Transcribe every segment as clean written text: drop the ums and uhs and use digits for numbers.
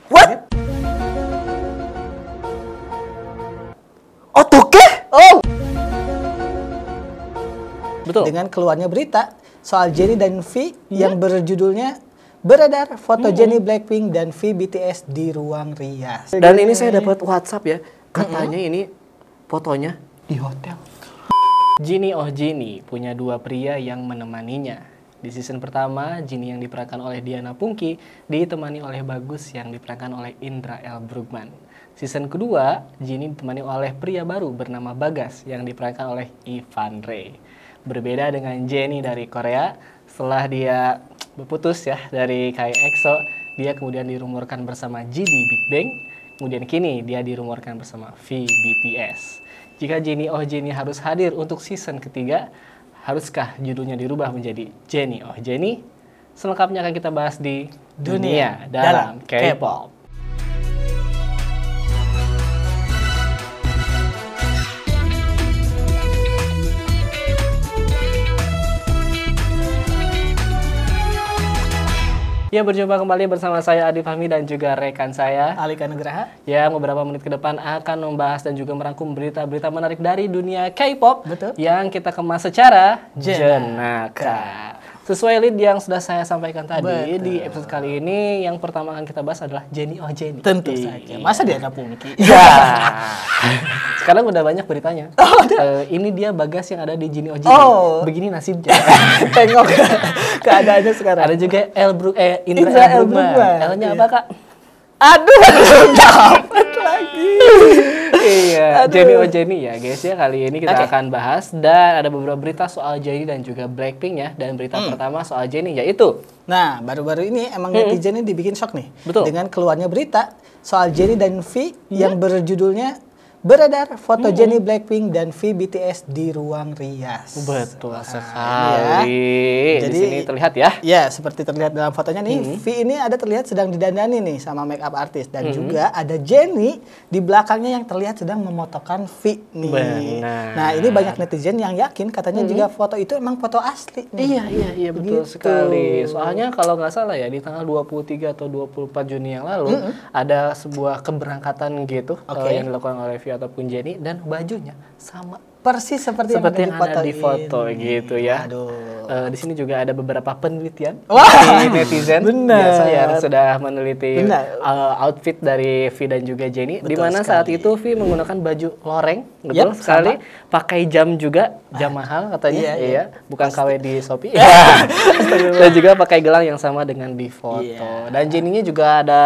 What? Otoke? Oh. Betul. Dengan keluarnya berita soal Jennie dan V yang berjudulnya beredar foto Jennie Blackpink dan V BTS di ruang rias. Dan ini saya dapat WhatsApp ya, katanya ini fotonya di hotel. Jennie Oh Jennie punya dua pria yang menemaninya. Di season pertama, Jennie yang diperankan oleh Diana Pungky ditemani oleh Bagus yang diperankan oleh Indra L. Bruggman. Season kedua, Jennie ditemani oleh pria baru bernama Bagas yang diperankan oleh Ivan Rey. Berbeda dengan Jennie dari Korea, setelah dia berputus ya dari Kai EXO, dia kemudian dirumorkan bersama G di Big Bang, kemudian kini dia dirumorkan bersama V BTS. Jika Jennie Oh Jennie harus hadir untuk season ketiga, haruskah judulnya dirubah menjadi Jennie Oh Jennie? Selengkapnya akan kita bahas di Dunia Dalam K-pop. Ya, berjumpa kembali bersama saya Adi Fahmi dan juga rekan saya Alika Nugraha yang beberapa menit ke depan akan membahas dan juga merangkum berita-berita menarik dari dunia K-pop yang kita kemas secara jenaka. Sesuai lead yang sudah saya sampaikan tadi, di episode kali ini yang pertama akan kita bahas adalah Jennie Oh Jennie. Tentu saja. Masa dia ada Pungky? Ya. Sekarang udah banyak beritanya. Ini dia Bagas yang ada di Jennie Oh Jennie. Begini nasibnya. Tengok keadaannya sekarang. Ada juga Indra L. Bruggman. L-nya apa, Kak? Aduh, dapat lagi. Iya, Jennie Oh Jennie ya guys ya, kali ini kita akan bahas dan ada beberapa berita soal Jennie dan juga Blackpink ya. Dan berita pertama soal Jennie yaitu, nah, baru-baru ini emang netizen ini dibikin shock nih. Betul. Dengan keluarnya berita soal Jennie dan V yang berjudulnya beredar foto Jennie Blackpink dan V BTS di ruang rias. Betul sekali. Ya. Di sini terlihat ya. Ya, seperti terlihat dalam fotonya nih, V ini ada terlihat sedang didandani nih sama makeup artist dan juga ada Jennie di belakangnya yang terlihat sedang memotokan V nih. Benar. Nah, ini banyak netizen yang yakin katanya juga foto itu emang foto asli nih. Iya betul sekali. Soalnya kalau nggak salah ya di tanggal 23 atau 24 Juni yang lalu ada sebuah keberangkatan gitu yang dilakukan oleh V ataupun Jennie dan bajunya sama persis seperti yang ada di foto gitu ya. Aduh. Di sini juga ada beberapa penelitian Wah, dari netizen biasa yang sudah meneliti outfit dari V dan juga Jennie. Di mana saat itu V menggunakan baju loreng, betul sekali, pakai jam juga, jam mahal katanya, iya, bukan KW di Shopee. Dan juga pakai gelang yang sama dengan di foto. Dan Jennie-nya juga ada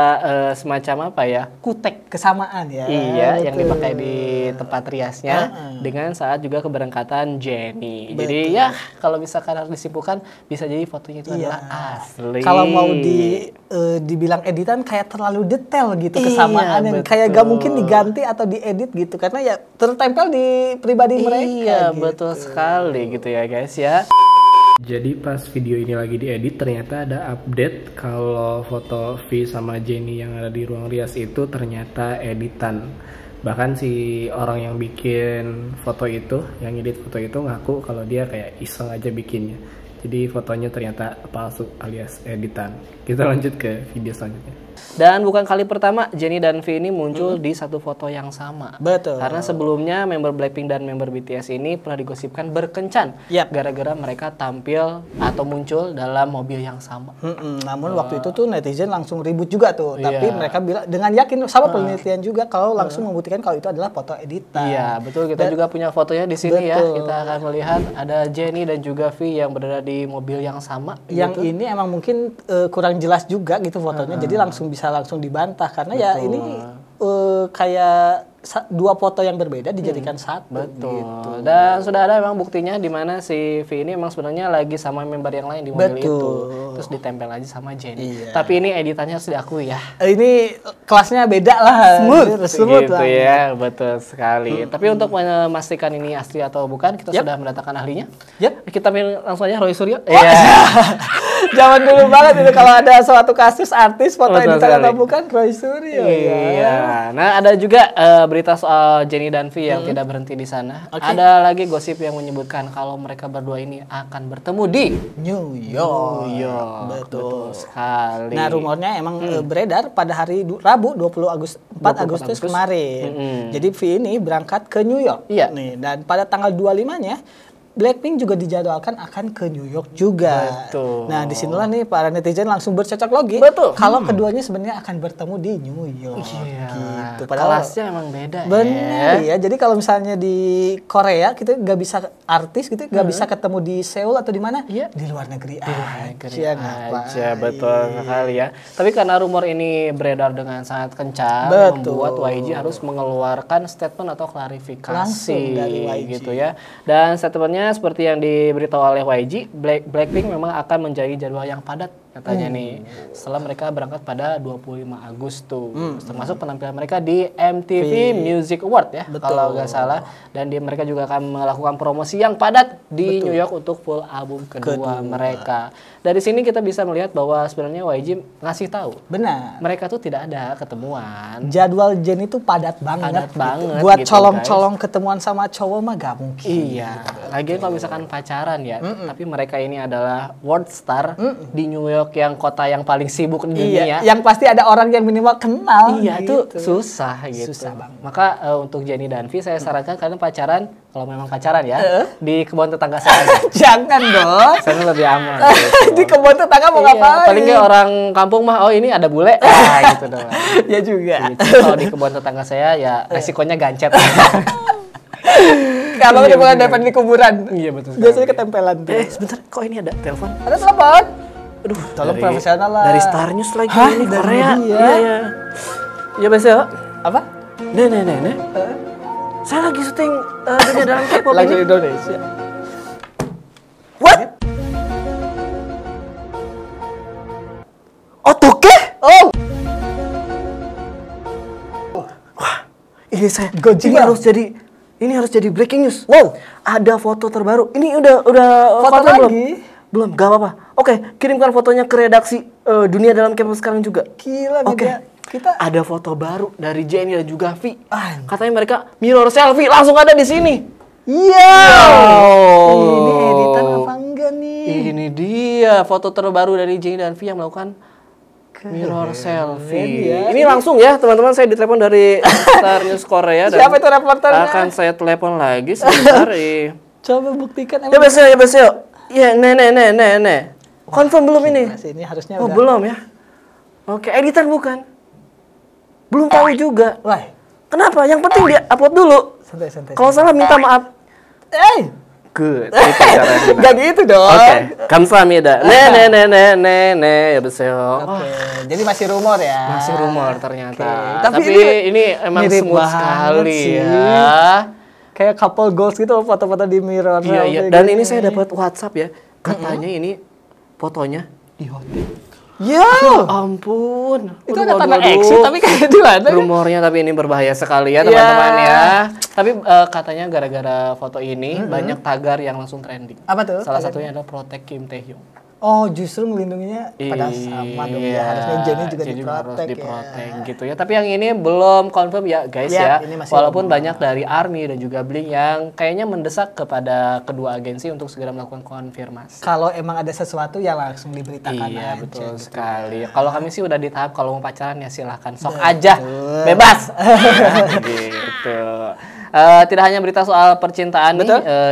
semacam apa ya? Kutek kesamaan ya. Iya, yang dipakai di tempat riasnya dengan saat juga keberangkatan Jennie. Jadi ya kalau misalkan harus disimpulkan bisa jadi fotonya itu adalah asli. Kalau mau dibilang editan kayak terlalu detail gitu kesamaan yang kayak gak mungkin diganti atau diedit gitu karena ya tertempel di pribadi mereka. Iya, gitu. betul sekali gitu ya guys ya. Jadi pas video ini lagi diedit ternyata ada update kalau foto V sama Jennie yang ada di ruang rias itu ternyata editan. Bahkan si orang yang bikin foto itu, yang edit foto itu ngaku kalau dia kayak iseng aja bikinnya. Jadi fotonya ternyata palsu alias editan. Kita lanjut ke video selanjutnya. Dan bukan kali pertama Jennie dan V ini muncul di satu foto yang sama. Betul. Karena sebelumnya member Blackpink dan member BTS ini pernah digosipkan berkencan. Gara-gara mereka tampil atau muncul dalam mobil yang sama. Namun waktu itu tuh netizen langsung ribut juga tuh. Tapi mereka bilang dengan yakin sama penelitian juga kalau langsung membuktikan kalau itu adalah foto editan. Iya, betul. Kita juga punya fotonya di sini ya. Kita akan melihat ada Jennie dan juga V yang berada di mobil yang sama. Yang ini emang mungkin kurang jelas juga gitu fotonya. Jadi langsung bisa langsung dibantah karena ya ini kayak dua foto yang berbeda dijadikan satu. Betul. Gitu. Dan sudah ada memang buktinya di mana si V ini emang sebenarnya lagi sama member yang lain di mobil itu. Terus ditempel aja sama Jennie. Tapi ini editannya harus diakui ya. Ini kelasnya beda lah. Smooth gitu ya, betul sekali. Tapi untuk memastikan ini asli atau bukan, kita sudah mendatangkan ahlinya. Kita langsung aja Roy Suryo. Zaman dulu banget itu kalau ada suatu kasus artis foto Betul editan sekali. atau bukan Roy Suryo. Iya. Nah, ada juga berita soal Jenny dan V yang tidak berhenti di sana. Ada lagi gosip yang menyebutkan kalau mereka berdua ini akan bertemu di New York. New York. Betul sekali. Nah, rumornya emang beredar pada hari Rabu 4 Agustus kemarin. Jadi V ini berangkat ke New York. Iya. Nih, dan pada tanggal 25-nya Blackpink juga dijadwalkan akan ke New York juga. Betul. Nah, disinilah nih para netizen langsung bercocok logi. Betul. Kalau keduanya sebenarnya akan bertemu di New York. Iya. Gitu. Kelasnya emang beda Bener ya. Jadi kalau misalnya di Korea kita nggak bisa artis gitu, nggak bisa ketemu di Seoul atau di mana? Iya. Di luar negeri Negeri ngapain. aja, betul sekali ya. Tapi karena rumor ini beredar dengan sangat kencang, Betul. membuat YG harus mengeluarkan statement atau klarifikasi Langsung dari YG. gitu ya. Dan statementnya seperti yang diberitahu oleh YG, Blackpink memang akan menjadi jadwal yang padat katanya nih. Setelah mereka berangkat pada 25 Agustus, termasuk penampilan mereka di MTV Music Award ya, kalau nggak salah. Dan mereka juga akan melakukan promosi yang padat di New York untuk full album kedua mereka. Dari sini kita bisa melihat bahwa sebenarnya YG ngasih tahu Benar. mereka tuh tidak ada ketemuan. Jadwal Jenny itu padat banget. Padat banget Buat gitu, colong-colong ketemuan sama cowok mah gak mungkin. Iya, lagian kalau misalkan pacaran ya, tapi mereka ini adalah world star di New York yang kota yang paling sibuk di dunia. Iya, yang pasti ada orang yang minimal kenal. Iya, gitu. itu susah gitu. Susah banget. Maka untuk Jenny dan V saya sarankan kalian pacaran, kalau memang pacaran ya, di kebun tetangga saya aja. Jangan dong. Sana lebih aman. Gitu. Di kebun tetangga mau Iya, ngapain? paling nggak orang kampung mah, oh ini ada bule, nah, gitu doang. Ya juga. Gitu. Kalau di kebun tetangga saya ya resikonya gancet. Kalau Iya, udah bukan bener. depan di kuburan. Iya betul. Biasanya ketempelan tuh. Sebentar, kok ini ada telepon? Ada telepon. Aduh, Tolong profesional lah. Dari Star News lagi Hah? ini Dari Korea. dia? Iya, iya. Iya, Basel. Apa? Nih. Saya lagi syuting dunia dalam K-pop Lagu ini. Indonesia. What? Otoke? Oh, Ini saya. Godzilla. Ini harus jadi breaking news. wow. Ada foto terbaru. Ini udah Foto confirm belum? lagi? Belum, gak apa-apa. Oke, kirimkan fotonya ke redaksi dunia dalam K-pop sekarang juga. Gila Oke. media. Kita Ada foto baru dari Jennie dan juga V. Anjir. Katanya mereka mirror selfie langsung ada di sini. iya. Wow. Ini editan apa enggak nih? Ini dia foto terbaru dari Jennie dan V yang melakukan mirror selfie. ya. Ini langsung ya teman-teman, saya ditelepon dari Star News Korea. Dan Siapa itu reporternya? akan saya telepon lagi sebentar. Coba buktikan Ya Basel. Ya, nih. Confirm belum ini? Mas, ini harusnya Oh, udah. belum ya. Oke, editan bukan? Belum tahu juga. Wah, Kenapa? Yang penting dia upload dulu. santai. Kalau salah minta maaf. Good. Itu caranya. Gak gitu dong. Oke, confirm ya dah. Ya Basel. Oke, jadi masih rumor ya. Masih rumor ternyata. Oke. Tapi ini emang mirip smooth banget sekali sih. ya. Kayak couple goals gitu loh, foto-foto di mirror. Iya. Dan ini saya dapat WhatsApp ya. Katanya ini fotonya di hotel. Ya. Ampun. Itu Waduh, ada tanda waduh. exit tapi kayak di mana? Rumornya tapi ini berbahaya sekali ya Iya. teman-teman ya. Tapi katanya gara-gara foto ini banyak tagar yang langsung trending. Apa tuh? Salah satunya adalah Protect Kim Taehyung. Oh, justru melindunginya pada sama dong ya. Harusnya Jennie juga Jennie harus diprotek diprotek ya. gitu ya. Tapi yang ini belum confirm ya guys Ya, ya. ini masih Walaupun rumor. banyak dari ARMY dan juga Blink yang kayaknya mendesak kepada kedua agensi untuk segera melakukan konfirmasi. Kalau emang ada sesuatu ya langsung diberitakan Iya aja. betul sekali. Kalau kami sih udah di tahap kalau mau pacaran ya silahkan sok aja, bebas. Gitu. Tidak hanya berita soal percintaan nih,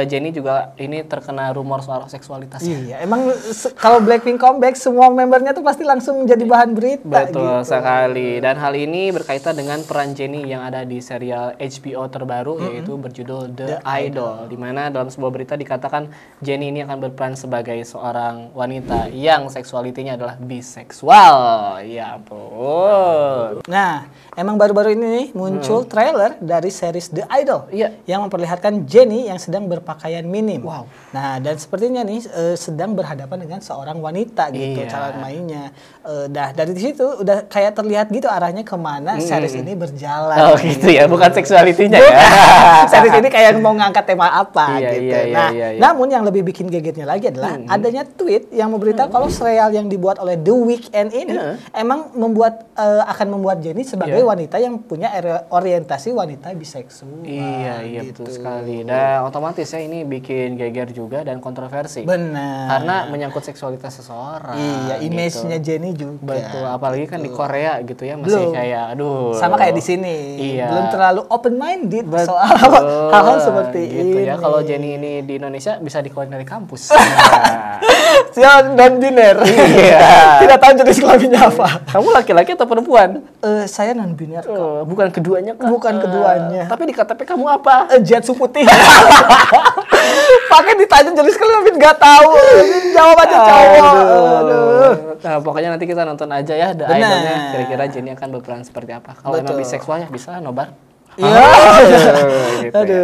Jennie juga ini terkena rumor soal seksualitas. Iya, emang kalau Blackpink comeback semua membernya tuh pasti langsung jadi bahan berita Betul gitu. sekali. Dan hal ini berkaitan dengan peran Jennie yang ada di serial HBO terbaru yaitu berjudul The Idol. Di mana dalam sebuah berita dikatakan Jennie ini akan berperan sebagai seorang wanita yang seksualitinya adalah biseksual. Ya ampun. Nah, emang baru-baru ini nih muncul trailer dari series The Idol Iya. yang memperlihatkan Jennie yang sedang berpakaian minim. Wow. Nah, dan sepertinya nih sedang berhadapan dengan seorang wanita gitu Iya. cara mainnya. Dari situ udah kayak terlihat gitu arahnya kemana series ini berjalan. Oh gitu ya, bukan seksualitinya ya. Series ini kayak mau ngangkat tema apa Iya, gitu. iya, Nah, iya. namun yang lebih bikin gegetnya lagi adalah adanya tweet yang memberitahu kalau serial yang dibuat oleh The Weeknd ini emang akan membuat Jennie sebagai wanita yang punya orientasi wanita biseksual. Iya, gitu. betul sekali. Dan otomatis ya ini bikin geger juga dan kontroversi. Benar. Karena menyangkut seksualitas seseorang. Iya, gitu. image-nya Jennie juga. Betul, apalagi kan di Korea gitu ya masih Belum. kayak aduh. Sama kayak di sini. Iya. Belum terlalu open minded Betul. soal hal-hal seperti gitu ini. ya. Kalau Jennie ini di Indonesia bisa dikeluarin dari kampus. Siapa non biner. Iya. Tidak tahu jenis kelaminnya apa. Kamu laki-laki atau perempuan? Saya non biner. Bukan keduanya kah? Bukan keduanya. Tapi di KTP kamu apa? Jetsu putih. Pakai ditanya jenis kelamin nggak tahu. Jawabannya cowok. Aduh. Nah, pokoknya nanti kita nonton aja ya The Benar. Idol-nya. Kira-kira Jennie akan berperan seperti apa. Kalau emang Betul. biseksual ya bisa nobar. Iya. Gitu ya.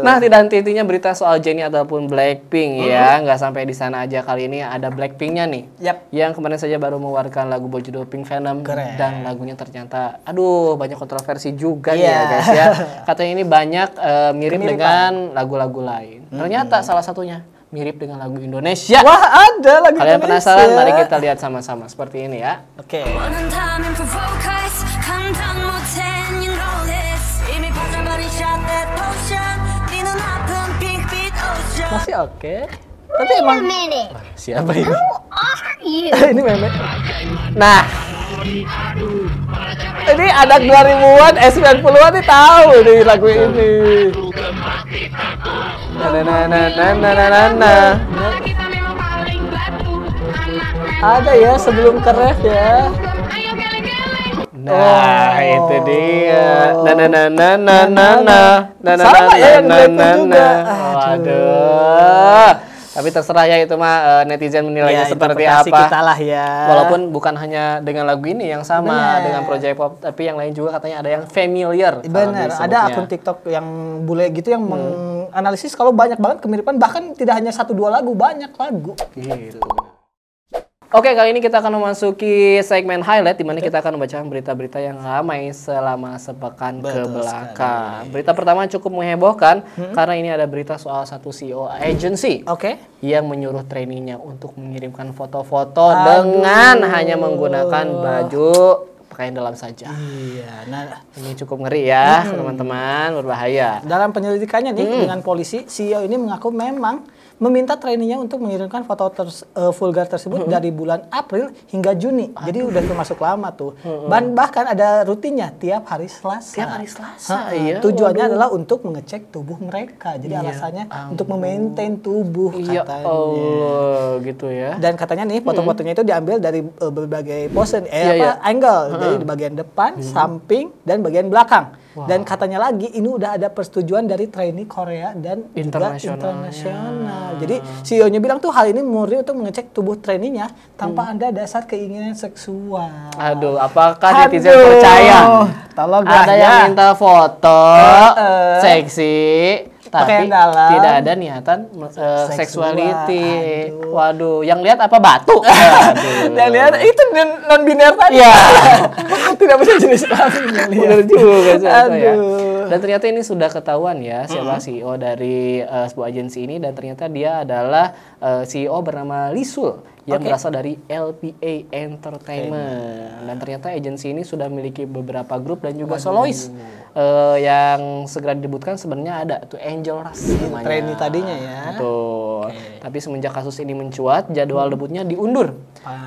Nah, tidak intinya berita soal Jennie ataupun Blackpink ya, nggak sampai di sana aja. Kali ini ada Blackpink-nya nih, Yap. yang kemarin saja baru mengeluarkan lagu berjudul Pink Venom. Keren. Dan lagunya ternyata, aduh banyak kontroversi juga nih Iya. ya guys ya. Katanya ini banyak mirip Kemiripan. dengan lagu-lagu lain. Ternyata salah satunya mirip dengan lagu Indonesia. Wah, ada lagi. Kalian penasaran? Mari kita lihat sama-sama seperti ini ya. Oke. 원한다면 provoke 감당 못해 you know this 이미 빠져버린 shot that potion 네 눈앞은 빅빛 ocean Masih oke. Tapi emang minute Siapa ini? who are you ini meme. Nah, ini anak 2000-an, 90-an nih tahu nih lagu ini. Na. Ada ya sebelum ke ref ya. Nah, itu dia. Sama ya yang Blackpink juga. Waduh. Tapi terserah ya itu mah netizen menilainya Ya, seperti interpretasi apa. kita lah ya. Walaupun bukan hanya dengan lagu ini yang sama Bener. dengan project pop, tapi yang lain juga katanya ada yang familiar. kalau Benar, ada disebutnya. akun TikTok yang bule gitu yang menganalisis kalau banyak banget kemiripan, bahkan tidak hanya 1-2 lagu, banyak lagu. Gitu. Oke, kali ini kita akan memasuki segmen highlight di mana kita akan membacakan berita-berita yang ramai selama sepekan ke belakang. Berita pertama cukup menghebohkan karena ini ada berita soal satu CEO agency Oke. yang menyuruh trainee-nya untuk mengirimkan foto-foto dengan hanya menggunakan baju pakaian dalam saja. Iya, nah Ini cukup ngeri ya, teman-teman, berbahaya. dalam penyelidikannya nih dengan polisi, CEO ini mengaku memang meminta trainee-nya untuk mengirimkan foto vulgar tersebut dari bulan April hingga Juni. Jadi udah termasuk lama tuh. Bahkan ada rutinnya tiap hari Selasa. Tiap hari Selasa, iya. Tujuannya adalah untuk mengecek tubuh mereka. Jadi Iya, alasannya untuk memaintain tubuh Ya katanya. Allah, gitu ya. Dan katanya nih foto-fotonya itu diambil dari berbagai pose, Iya. angle. Jadi di bagian depan, samping, dan bagian belakang. Dan katanya lagi ini udah ada persetujuan dari trainee Korea dan juga internasional. Jadi CEO-nya bilang tuh hal ini murni untuk mengecek tubuh trainee-nya tanpa ada dasar keinginan seksual. Aduh, apakah netizen percaya? Tolong Ada ya. yang minta foto seksi, tapi Pakaian dalam. tidak ada niatan seksuality. Aduh. Waduh, yang lihat apa batu? Aduh. Dan lihat itu non biner tadi. Iya. Tidak bisa jenis kelamin yang lihat. Bener juga ternyata ya. Aduh. Dan ternyata ini sudah ketahuan ya siapa CEO dari sebuah agensi ini, dan ternyata dia adalah CEO bernama Lisul yang berasal dari LPA Entertainment. Dan ternyata agensi ini sudah memiliki beberapa grup dan juga solois yang segera didebutkan. Sebenarnya ada tuh Angel Rush namanya. Trainee tadinya ya. Betul. Tapi semenjak kasus ini mencuat, jadwal debutnya diundur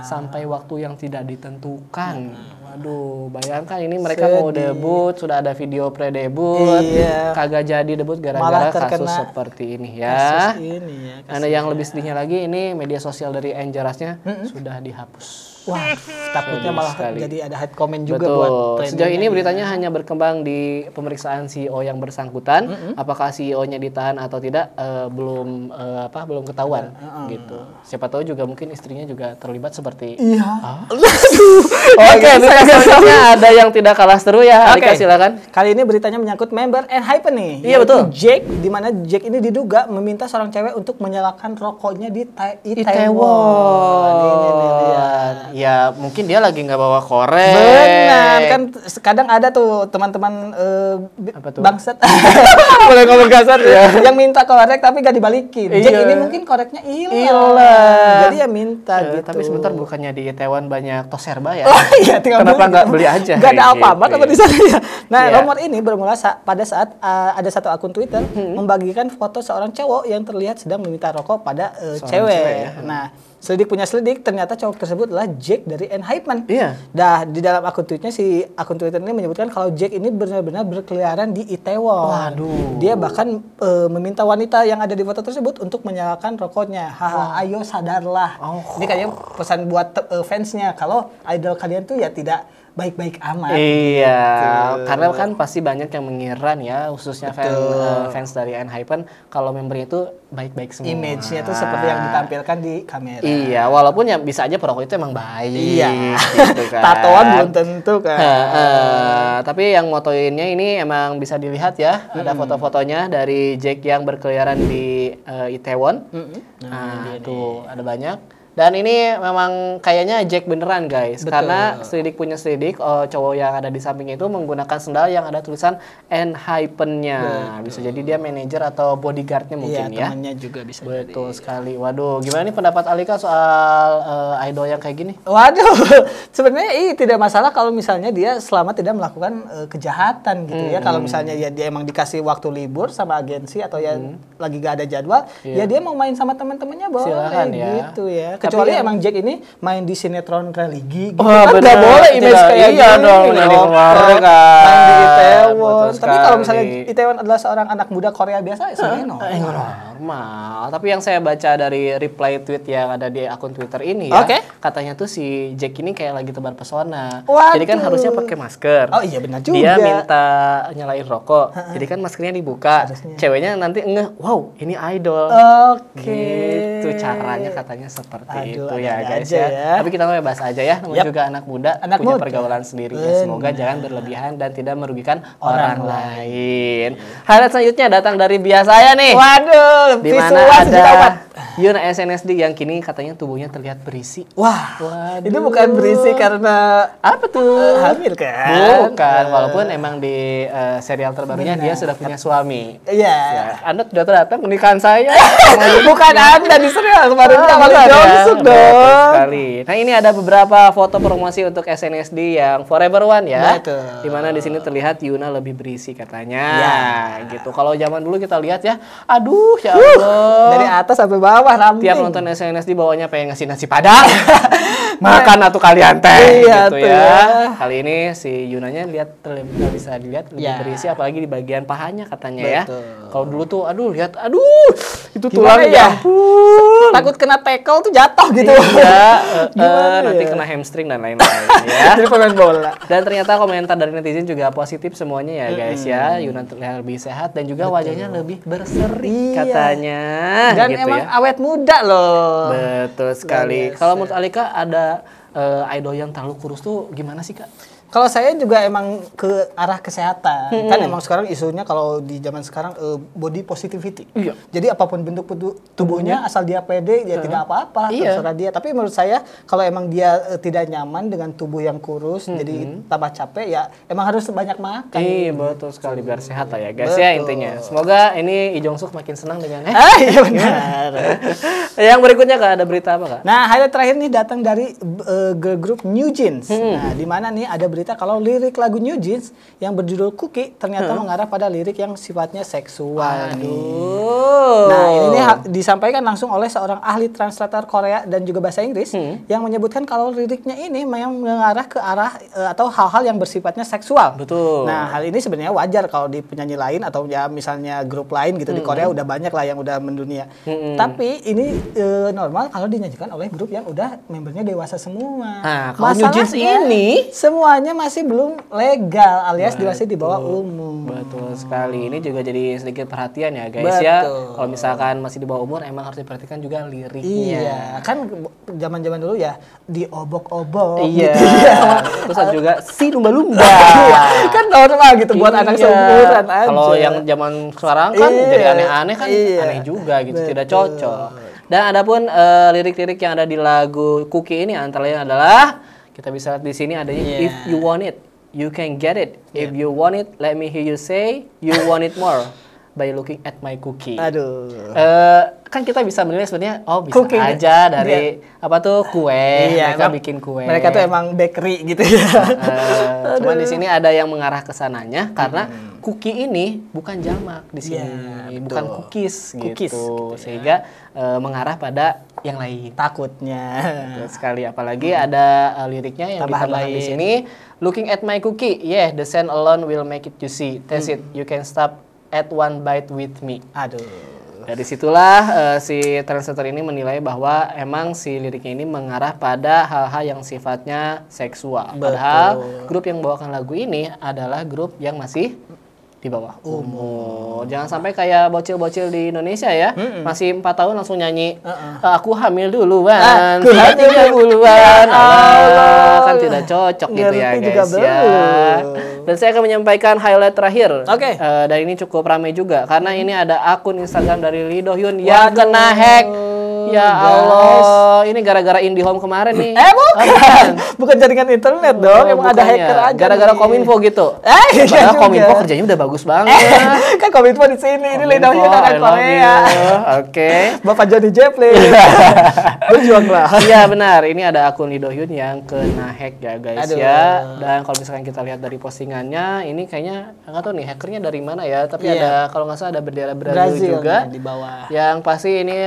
sampai waktu yang tidak ditentukan. Waduh, bayangkan ini mereka mau debut, sudah ada video pre-debut, Iya. kagak jadi debut gara-gara Malah kasus terkena seperti ini ya. Kasus ini ya. Ada yang lebih sedihnya lagi, ini media sosial dari Angel Rush-nya sudah dihapus. Wah, takutnya malah sekali. jadi ada hate comment juga Betul. buat Sejauh ini trendingnya. beritanya hanya berkembang di pemeriksaan CEO yang bersangkutan. Apakah CEO-nya ditahan atau tidak belum belum ketahuan gitu. Siapa tahu juga mungkin istrinya juga terlibat seperti. Iya. Oke, berita selanjutnya ada yang tidak kalah seru ya. Alika silakan. Kali ini beritanya menyangkut member ENHYPEN nih. Iya, yaitu betul. Jake, di mana Jake ini diduga meminta seorang cewek untuk menyalakan rokoknya di Itaewon. Ini lihat. Ya mungkin dia lagi nggak bawa korek. Benar, kan kadang ada tuh teman-teman Apa tuh? bangsat Boleh ngomong kasar ya. yang minta korek tapi gak dibalikin. Iya. Jake ini mungkin koreknya hilang. Hilang. Jadi ya minta gitu. Tapi sebentar, bukannya di Itaewon banyak toserba ya? Oh iya, tinggal Kenapa beli. nggak beli aja? Gak ada Gitu. apa-apa apa di sana ya. Nah, Iya. rumor ini bermula pada saat ada satu akun Twitter membagikan foto seorang cowok yang terlihat sedang meminta rokok pada cewek. cewek ya. Nah, selidik punya selidik, ternyata cowok tersebut adalah Jake dari ENHYPEN. Iya. Dah di dalam akun tweetnya si akun Twitter ini menyebutkan kalau Jake ini benar-benar berkeliaran di Itaewon. Waduh. Dia bahkan meminta wanita yang ada di foto tersebut untuk menyalakan rokoknya. Haha, ayo sadarlah. Ini kayaknya pesan buat fansnya kalau idol kalian tuh ya tidak baik-baik amat. Iya, Gitu. karena kan pasti banyak yang mengira ya, khususnya fans dari ENHYPEN kalau membernya itu baik-baik semua. Image-nya tuh seperti yang ditampilkan di kamera. Iya, walaupun ya bisa aja perokok itu emang baik. Iya. Gitu kan. Tatoan belum tentu kan. Tapi yang motoinnya ini emang bisa dilihat ya, ada foto-fotonya dari Jake yang berkeliaran di Itaewon. Nah, tuh ada banyak. Dan ini memang kayaknya Jack beneran guys. Betul. Karena selidik punya selidik, cowok yang ada di sampingnya itu menggunakan sendal yang ada tulisan ENHYPEN-nya. Bisa jadi dia manajer atau bodyguard-nya mungkin Iya, ya. temannya juga bisa. Betul sekali. Waduh, gimana nih pendapat Alika soal idol yang kayak gini? Waduh, sebenarnya tidak masalah kalau misalnya dia selama tidak melakukan kejahatan gitu ya. Kalau misalnya ya dia emang dikasih waktu libur sama agensi atau ya lagi gak ada jadwal, ya dia mau main sama teman-temannya boleh. Silakan ya. Gitu ya. Tapi Kecuali yang- emang Jack ini main di sinetron religi gitu. Oh, Kan benar. gak boleh image Tidak, kayak iya gini. dong, jadi loh. keluarga kan. Main di Itaewon. Betul Tapi kalau misalnya sekali. Itaewon adalah seorang anak muda Korea biasa, ya sebenarnya Normal. Tapi yang saya baca dari reply tweet yang ada di akun Twitter ini ya, Oke. katanya tuh si Jack ini kayak lagi tebar pesona. Waduh. Jadi kan harusnya pakai masker. Oh iya, benar juga. Dia minta nyalain rokok. Jadi kan maskernya dibuka. Ceweknya nanti ngeh, wow, ini idol. Oke. Gitu caranya katanya seperti Aduh, itu ya ada-ada guys aja ya. ya. Tapi kita mau bahas aja ya, namanya Yap. juga anak muda, Anak punya muda. pergaulan sendiri ya. Semoga jangan berlebihan dan tidak merugikan Orang orang lain. Highlight selanjutnya datang dari biasanya nih. Waduh, Di mana visual sejuta umat. ada Yuna SNSD yang kini katanya tubuhnya terlihat berisi. Wah, Waduh. itu bukan berisi karena Apa tuh? hamil kan? Bukan, walaupun emang di serial terbarunya dia sudah punya suami. Iya. Ya, Anda sudah datang pernikahan saya. Bukan Anda di serial kemarin sama bukan ya? Jongsuk Betul dong. sekali. Nah, ini ada beberapa foto promosi untuk SNSD yang Forever One ya. Betul. Dimana di sini terlihat Yuna lebih berisi katanya. Ya. Gitu. Kalau zaman dulu kita lihat ya, aduh ya Allah. Dari atas sampai bawah ramping. Tiap nonton SNSD bawanya pengen ngasih nasi padang. Makan atau kalian teh Iya gitu tuh ya. ya. Kali ini si Yunanya nggak bisa dilihat lebih Ya. berisi apalagi di bagian pahanya katanya Betul. ya. Kalau dulu tuh aduh lihat aduh itu tulang Gimana ya? ampun. Takut kena tackle tuh jatuh gitu. Iya, Gimana nanti ya? kena hamstring dan lain-lain ya. Jadi pemain bola. Dan ternyata komentar dari netizen juga positif semuanya ya guys ya. Yuna terlihat lebih sehat dan juga wajahnya lebih berseri Iya. katanya. Dan gitu emang ya. awet muda loh. Betul sekali. biasa. Kalau menurut Alika ada idol yang terlalu kurus tuh gimana sih Kak? Kalau saya juga emang ke arah kesehatan. Kan emang sekarang isunya kalau di zaman sekarang body positivity. Iya. Jadi apapun bentuk tubuhnya asal dia pede ya tidak apa-apa, Iya. terserah dia. Tapi menurut saya kalau emang dia tidak nyaman dengan tubuh yang kurus jadi tambah capek ya emang harus banyak makan. Iya betul sekali biar sehat lah ya guys Betul. ya intinya. Semoga ini Lee Jong Suk makin senang dengan Iya benar. Yang berikutnya Kak ada berita apa Kak? Nah, highlight terakhir nih datang dari girl group New Jeans. Nah, di mana nih ada berita berita kalau lirik lagu New Jeans yang berjudul Cookie ternyata mengarah pada lirik yang sifatnya seksual. Nah, ini nih disampaikan langsung oleh seorang ahli translator Korea dan juga bahasa Inggris yang menyebutkan kalau liriknya ini memang mengarah ke arah atau hal-hal yang bersifatnya seksual. Betul. Nah, hal ini sebenarnya wajar kalau di penyanyi lain atau ya misalnya grup lain gitu di Korea udah banyak lah yang udah mendunia. Tapi ini normal kalau dinyanyikan oleh grup yang udah membernya dewasa semua. Nah, kalau New Jeans ini semuanya masih belum legal alias masih di bawah umum. Betul sekali. Ini juga jadi sedikit perhatian ya guys. Betul. Ya. Kalau misalkan masih di bawah umur emang harus diperhatikan juga liriknya. Iya, kan zaman-zaman dulu ya diobok-obok iya. gitu ya. Terus ada juga si lumba-lumba. Kan normal gitu buat anak seumuran aja. Kalau yang zaman sekarang kan jadi aneh-aneh kan aneh juga gitu, tidak cocok. Dan adapun lirik-lirik yang ada di lagu Cookie ini antara lain adalah kita bisa lihat di sini adanya if you want it, you can get it. If you want it, let me hear you say you want it more by looking at my cookie. Aduh. Kan kita bisa menilai sebenarnya bisa Cooking aja dari apa tuh kue. Iya, mereka bikin kue. Mereka tuh emang bakery gitu ya. Cuman di sini ada yang mengarah ke sananya karena cookie ini bukan jamak di sini, bukan cookies gitu. Sehingga mengarah pada yang lain. Takutnya. Betul sekali, apalagi ada liriknya yang ditambahkan di sini. Looking at my cookie, yeah, the scent alone will make it juicy. Taste it, you can stop at one bite with me. Aduh. Dari situlah si translator ini menilai bahwa emang si liriknya ini mengarah pada hal-hal yang sifatnya seksual. Padahal grup yang membawakan lagu ini adalah grup yang masih di bawah umur. Jangan sampai kayak bocil-bocil di Indonesia ya, masih 4 tahun langsung nyanyi aku hamil duluan, aku hamil duluan. Allah, kan tidak cocok gitu ya guys ya. Dan saya akan menyampaikan highlight terakhir. Oke. Dan ini cukup ramai juga karena ini ada akun Instagram dari Lee Do Hyun yang kena hack. Ya Allah, ini gara-gara IndiHome kemarin nih. Bukan jaringan internet dong, emang ada hacker aja. Gara-gara Kominfo gitu. Padahal Kominfo kerjanya udah bagus banget. Kan Kominfo di sini, ini Lee Do Hyun orang Korea. Oke. Bapak Johnny Joplin. Berjuanglah. Iya benar, ini ada akun Lee Do Hyun yang kena hack ya guys ya. Dan kalau misalkan kita lihat dari postingannya, ini kayaknya nggak tahu nih hackernya dari mana ya. Tapi ada kalau nggak salah ada bendera Brazil juga di bawah. Yang pasti ini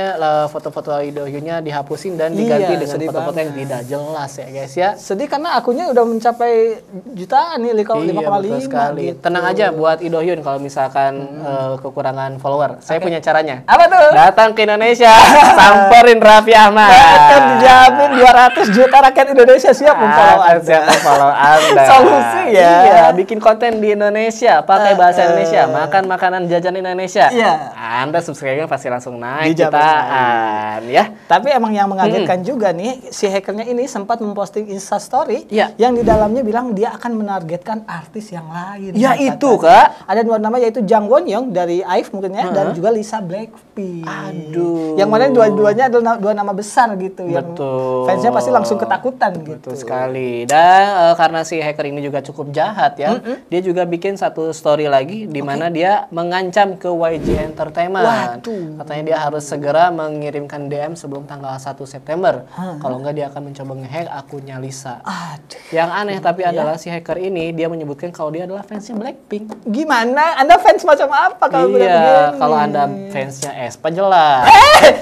foto-foto Lee Do Hyun-nya dihapusin dan diganti dengan foto-foto yang tidak jelas ya guys ya. Sedih karena akunnya udah mencapai jutaan nih, 5,5 betul sekali. gitu. Tenang aja buat Lee Do Hyun kalau misalkan kekurangan follower. Saya punya caranya. Apa tuh? Datang ke Indonesia, samperin Raffi Ahmad. Akan dijamin 200 juta rakyat Indonesia siap memfollow Anda. Siap memfollow Anda. Solusi ya. Iya, bikin konten di Indonesia, pakai bahasa Indonesia, makan makanan jajan Indonesia. Iya. Anda subscribe-nya pasti langsung naik Dijamin jutaan ya. Tapi emang yang mengagetkan juga nih, si hackernya ini sempat memposting Instastory yang di dalamnya bilang dia akan menargetkan artis yang lain. Ya itu Kak. Ada 2 nama yaitu Jang Won Young dari IVE mungkin ya, dan juga Lisa Blackpink. Aduh. Yang mana dua-duanya adalah 2 nama besar gitu. Betul. Yang fansnya pasti langsung ketakutan gitu. Betul sekali. Dan karena si hacker ini juga cukup jahat ya, dia juga bikin satu story lagi di mana dia mengancam ke YG Entertainment. Waduh. Katanya dia harus segera mengirimkan DM sebelum tanggal 1 September. Kalau enggak dia akan mencoba ngehack akunnya Lisa. Aduh. Yang aneh tapi adalah si hacker ini dia menyebutkan kalau dia adalah fansnya Blackpink. Gimana? Anda fans macam apa kalau Iya, kalau Anda fansnya Aespa jelas.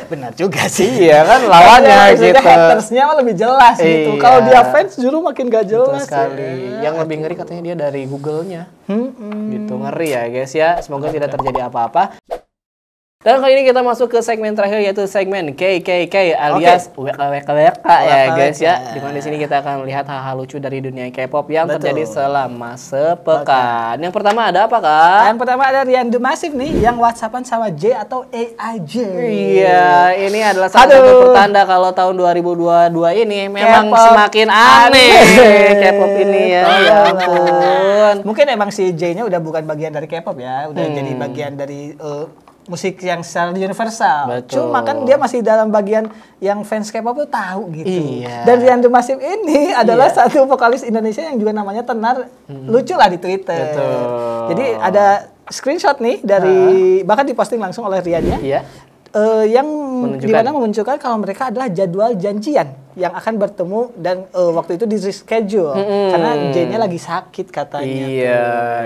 Benar juga sih. Iya kan lawannya gitu. Hatersnya mah lebih jelas gitu. Iya. Kalau dia fans justru makin gak jelas. Betul sekali. Yang lebih ngeri katanya dia dari Google-nya. Gitu ngeri ya guys ya. Semoga tidak terjadi apa-apa. Dan kali ini kita masuk ke segmen terakhir yaitu segmen KKK alias WKWK ya guys ya. Dimana di sini kita akan melihat hal-hal lucu dari dunia K-pop yang terjadi selama sepekan. Yang pertama ada apa Kak? Yang pertama ada Riandu Masif nih yang WhatsAppan sama J atau AIJ. Iya, ini adalah salah satu pertanda kalau tahun 2022 ini memang semakin aneh K-pop ini ya. Ya ampun. Mungkin emang si J-nya udah bukan bagian dari K-pop ya, udah jadi bagian dari musik yang secara universal. Betul. Cuma kan dia masih dalam bagian yang fans K-pop tuh tahu gitu. Iya. Dan Riandu Masif ini adalah satu vokalis Indonesia yang juga namanya tenar lucu lah di Twitter. Betul. Jadi ada screenshot nih dari bahkan diposting langsung oleh Riannya. Iya. Yang dimana memunculkan kalau mereka adalah jadwal janjian. yang akan bertemu dan waktu itu di reschedule karena J-nya lagi sakit katanya. Iya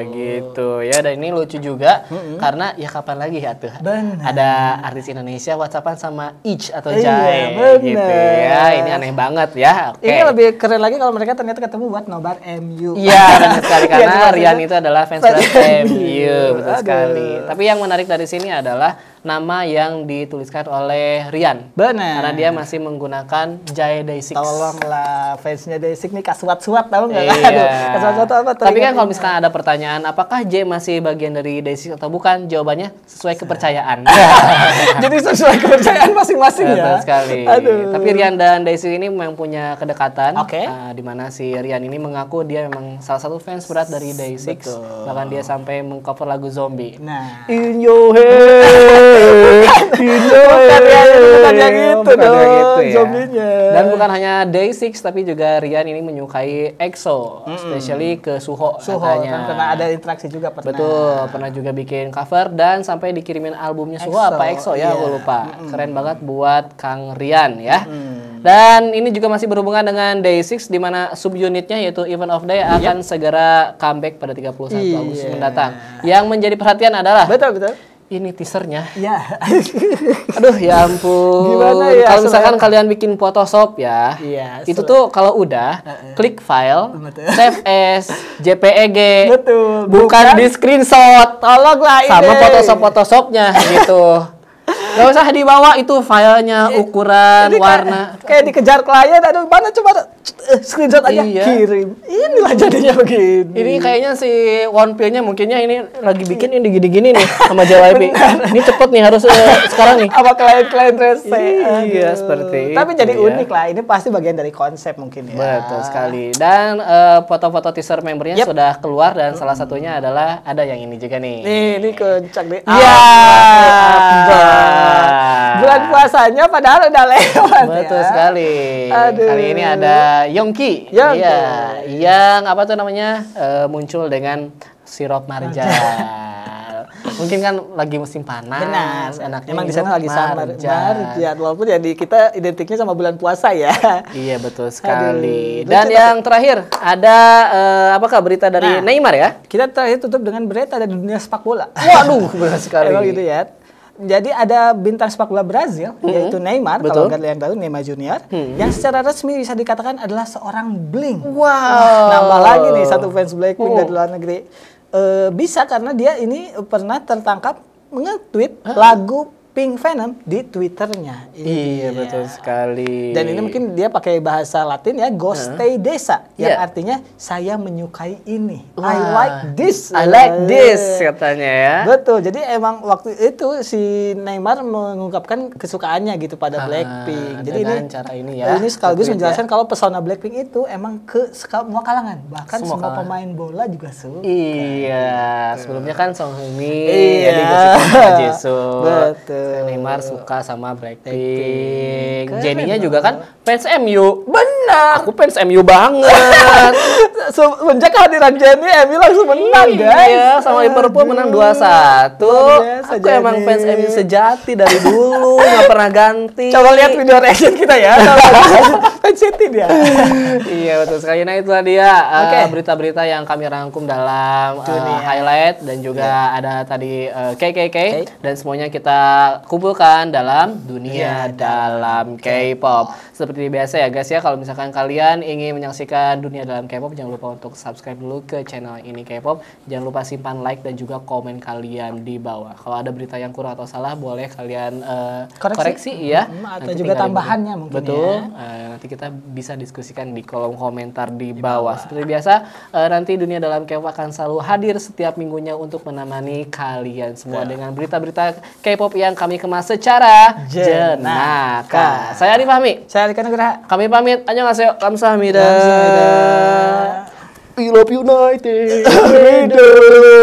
gitu ya, dan ini lucu juga karena ya kapan lagi ya tuh ada artis Indonesia WhatsAppan sama Each atau Jai gitu ya, ini aneh banget ya. Ini lebih keren lagi kalau mereka ternyata ketemu buat nobar MU. Iya benar sekali, karena Rian itu adalah fans berat MU, betul sekali. Tapi yang menarik dari sini adalah nama yang dituliskan oleh Rian. Benar. Karena dia masih menggunakan Jai Day6. Tolonglah, fansnya Day6 nih kasuat-suat tahu nggak? Iya. Kasuat-suat apa? Tapi kan kalau misalkan ada pertanyaan, apakah J masih bagian dari Day6 atau bukan? Jawabannya sesuai kepercayaan. Jadi sesuai kepercayaan masing-masing ya. Betul sekali. Aduh. Tapi Rian dan Day6 ini memang punya kedekatan. Oke. Di mana si Rian ini mengaku dia memang salah satu fans berat dari Day6. Bahkan dia sampai mengcover lagu Zombie. Nah. In your head. Bukan yang itu dong, gitu ya. zombinya. Dan bukan hanya Day6 tapi juga Rian ini menyukai EXO, especially ke Suho katanya. Kan pernah ada interaksi juga pernah. Betul, pernah juga bikin cover dan sampai dikirimin albumnya Suho apa EXO ya, aku lupa. Keren banget buat Kang Rian ya. Dan ini juga masih berhubungan dengan Day6 di mana subunitnya yaitu Even of Day akan segera comeback pada 31 Agustus mendatang. Yang menjadi perhatian adalah Betul. ini teasernya. Iya. Aduh ya ampun. Gimana ya? Kalau misalkan kalian bikin Photoshop ya, Iya, itu tuh kalau udah klik file, Betul. save as, JPEG, Betul. bukan di screenshot. Tolonglah ini. Sama Photoshopnya gitu. Gak usah dibawa itu filenya, ukuran, Ini warna. kayak dikejar klien, aduh mana coba screenshot aja Iya. kirim. Inilah jadinya begini. Ini kayaknya si One Pill-nya mungkinnya ini lagi bikin ini gini-gini nih sama JYP. Ini cepet nih harus sekarang nih. apa klien-klien rese. Iya, Aduh. seperti Tapi itu jadi ya. unik lah. Ini pasti bagian dari konsep mungkin ya. Betul sekali. Dan foto-foto teaser membernya sudah keluar dan salah satunya adalah ada yang ini juga nih. Nih, ini kencang nih. Iya. Bulan puasanya padahal udah lewat. Betul ya. sekali. Aduh. Kali ini ada Yongki. Yongki. Iya, yang apa tuh namanya muncul dengan sirup marjal. Mungkin kan lagi musim panas. Benar. Enaknya Emang di minum sana lagi summer. marjal. Marjal. Walaupun ya di kita identiknya sama bulan puasa ya. Iya betul sekali. Aduh, Dan lucu yang terakhir ada apakah berita dari Neymar ya? Kita terakhir tutup dengan berita dari dunia sepak bola. Waduh, benar sekali. Emang gitu ya. Jadi ada bintang sepak bola Brazil yaitu Neymar, Betul. kalau kalian tahu Neymar Junior, yang secara resmi bisa dikatakan adalah seorang bling. Wow. Nambah lagi nih satu fans Blackpink dari luar negeri. Bisa karena dia ini pernah tertangkap nge-tweet lagu Pink Venom di Twitternya. Iya betul sekali. Dan ini mungkin dia pakai bahasa Latin ya, Gostei desa, yang artinya saya menyukai ini. I like this. I like this katanya ya. Betul. Jadi emang waktu itu si Neymar mengungkapkan kesukaannya gitu pada Blackpink. Jadi dengan ini cara ini ya. Ini sekaligus Tweet menjelaskan kalau pesona Blackpink itu emang ke semua kalangan, bahkan Semua semua kalangan. pemain bola juga suka. Iya, sebelumnya kan Song Heung-min, Iya. jadi gosipnya sama Jisoo. Betul. Neymar suka sama Blackpink. Jennie-nya juga kan fans MU. Benar. Aku fans MU banget. Semenjak kehadiran Jennie, MU langsung menang, guys. Iya, sama Liverpool menang 2-1. Luar biasa, Aku emang Jennie. fans MU sejati dari dulu, nggak pernah ganti. Coba lihat video reaction kita ya. Fans City dia. Iya betul sekali. Nah itulah dia berita-berita yang kami rangkum dalam highlight dan juga ada tadi KKK dan semuanya kita kumpulkan dalam dunia dalam K-pop. Seperti biasa ya guys ya, kalau misalkan kalian ingin menyaksikan dunia dalam K-pop jangan lupa untuk subscribe dulu ke channel ini K-pop. Jangan lupa simpan like dan juga komen kalian di bawah. Kalau ada berita yang kurang atau salah boleh kalian koreksi ya. Atau Nanti juga tinggal tambahannya di- mungkin Betul. ya. Nanti kita bisa diskusikan di kolom komentar di bawah. Seperti biasa, nanti dunia dalam K-pop akan selalu hadir setiap minggunya untuk menemani kalian semua dengan berita-berita K-pop yang kami kemas secara jenaka. Saya Adi Fahmi. Saya Rika Nugraha. Kami pamit. Annyeonghaseyo. Kamsahamnida. Kamsahamnida. We love United.